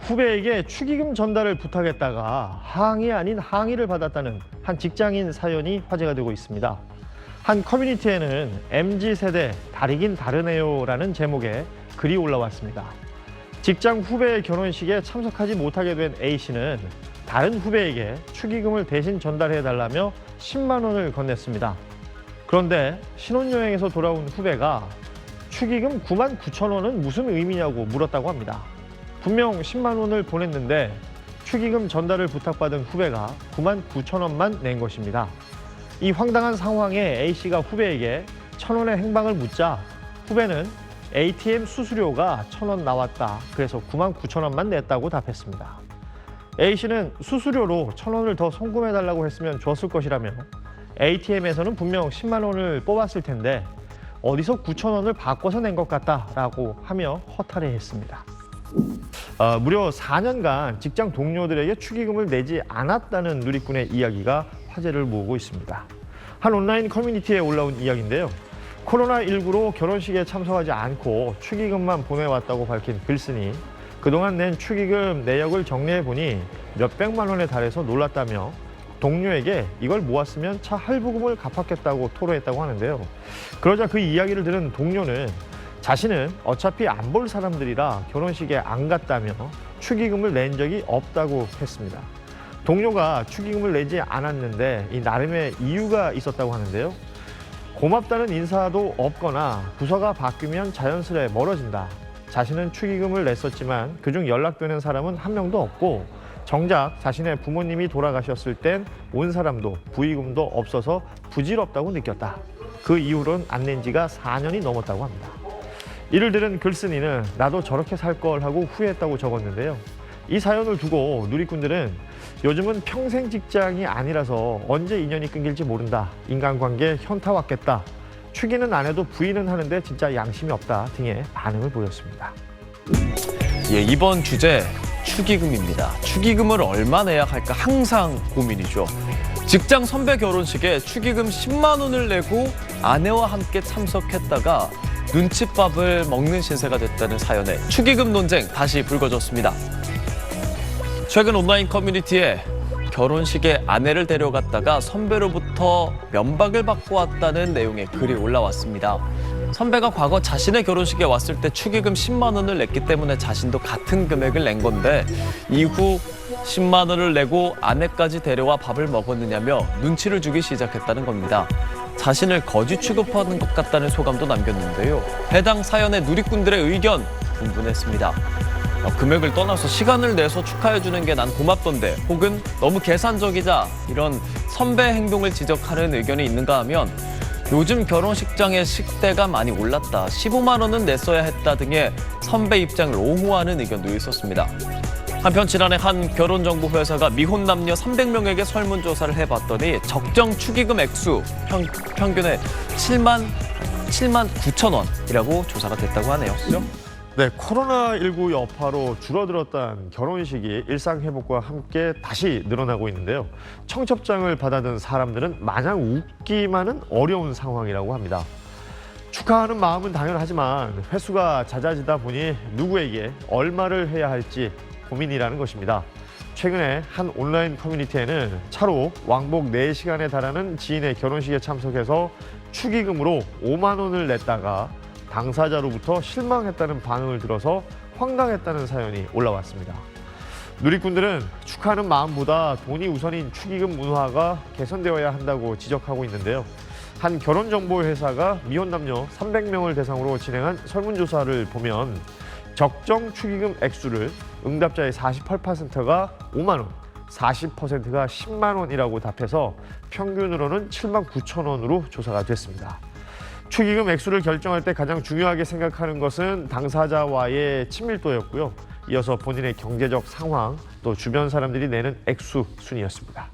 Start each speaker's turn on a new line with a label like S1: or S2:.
S1: 후배에게 축의금 전달을 부탁했다가 항의 아닌 항의를 받았다는 한 직장인 사연이 화제가 되고 있습니다. 한 커뮤니티에는 MZ세대 다르긴 다르네요라는 제목의 글이 올라왔습니다. 직장 후배의 결혼식에 참석하지 못하게 된 A씨는 다른 후배에게 축의금을 대신 전달해달라며 10만 원을 건넸습니다. 그런데 신혼여행에서 돌아온 후배가 축의금 9만 9천 원은 무슨 의미냐고 물었다고 합니다. 분명 10만 원을 보냈는데 축의금 전달을 부탁받은 후배가 9만 9천 원만 낸 것입니다. 이 황당한 상황에 A씨가 후배에게 1,000원의 행방을 묻자 후배는 ATM 수수료가 1,000원 나왔다. 그래서 9만 9천 원만 냈다고 답했습니다. A씨는 수수료로 1,000원을 더 송금해달라고 했으면 좋았을 것이라며 ATM에서는 분명 10만 원을 뽑았을 텐데 어디서 9천 원을 바꿔서 낸 것 같다라고 하며 허탈해했습니다. 무려 4년간 직장 동료들에게 축의금을 내지 않았다는 누리꾼의 이야기가 화제를 모으고 있습니다. 한 온라인 커뮤니티에 올라온 이야기인데요. 코로나19로 결혼식에 참석하지 않고 축의금만 보내왔다고 밝힌 글쓴이 그동안 낸 축의금 내역을 정리해보니 몇백만 원에 달해서 놀랐다며 동료에게 이걸 모았으면 차 할부금을 갚았겠다고 토로했다고 하는데요. 그러자 그 이야기를 들은 동료는 자신은 어차피 안 볼 사람들이라 결혼식에 안 갔다며 축의금을 낸 적이 없다고 했습니다. 동료가 축의금을 내지 않았는데 이 나름의 이유가 있었다고 하는데요. 고맙다는 인사도 없거나 부서가 바뀌면 자연스레 멀어진다. 자신은 축의금을 냈었지만 그중 연락되는 사람은 한 명도 없고 정작 자신의 부모님이 돌아가셨을 땐 온 사람도 부의금도 없어서 부질없다고 느꼈다. 그 이후로는 안 낸 지가 4년이 넘었다고 합니다. 이를 들은 글쓴이는 나도 저렇게 살 걸 하고 후회했다고 적었는데요. 이 사연을 두고 누리꾼들은 요즘은 평생 직장이 아니라서 언제 인연이 끊길지 모른다. 인간관계 현타 왔겠다. 축의는 안 해도 부의는 하는데 진짜 양심이 없다 등의 반응을 보였습니다.
S2: 예, 이번 주제 축의금입니다. 축의금을 얼마 내야 할까 항상 고민이죠. 직장 선배 결혼식에 축의금 10만 원을 내고 아내와 함께 참석했다가 눈칫밥을 먹는 신세가 됐다는 사연에 축의금 논쟁 다시 불거졌습니다. 최근 온라인 커뮤니티에 결혼식에 아내를 데려갔다가 선배로부터 면박을 받고 왔다는 내용의 글이 올라왔습니다. 선배가 과거 자신의 결혼식에 왔을 때 축의금 10만 원을 냈기 때문에 자신도 같은 금액을 낸 건데 이후 10만 원을 내고 아내까지 데려와 밥을 먹었느냐며 눈치를 주기 시작했다는 겁니다. 자신을 거지 취급하는 것 같다는 소감도 남겼는데요. 해당 사연의 누리꾼들의 의견 분분했습니다. 금액을 떠나서 시간을 내서 축하해주는 게 난 고맙던데 혹은 너무 계산적이자 이런 선배 행동을 지적하는 의견이 있는가 하면 요즘 결혼식장의 식대가 많이 올랐다. 15만 원은 냈어야 했다 등의 선배 입장을 옹호하는 의견도 있었습니다. 한편 지난해 한 결혼정보회사가 미혼 남녀 300명에게 설문조사를 해봤더니 적정 축의금 액수 평균에 7만 9천 원이라고 조사가 됐다고 하네요.
S1: 네, 코로나19 여파로 줄어들었던 결혼식이 일상 회복과 함께 다시 늘어나고 있는데요. 청첩장을 받아든 사람들은 마냥 웃기만은 어려운 상황이라고 합니다. 축하하는 마음은 당연하지만 횟수가 잦아지다 보니 누구에게 얼마를 해야 할지 고민이라는 것입니다. 최근에 한 온라인 커뮤니티에는 차로 왕복 4시간에 달하는 지인의 결혼식에 참석해서 축의금으로 5만 원을 냈다가 당사자로부터 실망했다는 반응을 들어서 황당했다는 사연이 올라왔습니다. 누리꾼들은 축하하는 마음보다 돈이 우선인 축의금 문화가 개선되어야 한다고 지적하고 있는데요. 한 결혼정보회사가 미혼 남녀 300명을 대상으로 진행한 설문조사를 보면 적정 축의금 액수를 응답자의 48%가 5만 원, 40%가 10만 원이라고 답해서 평균으로는 7만 9천 원으로 조사가 됐습니다. 축의금 액수를 결정할 때 가장 중요하게 생각하는 것은 당사자와의 친밀도였고요. 이어서 본인의 경제적 상황, 또 주변 사람들이 내는 액수 순이었습니다.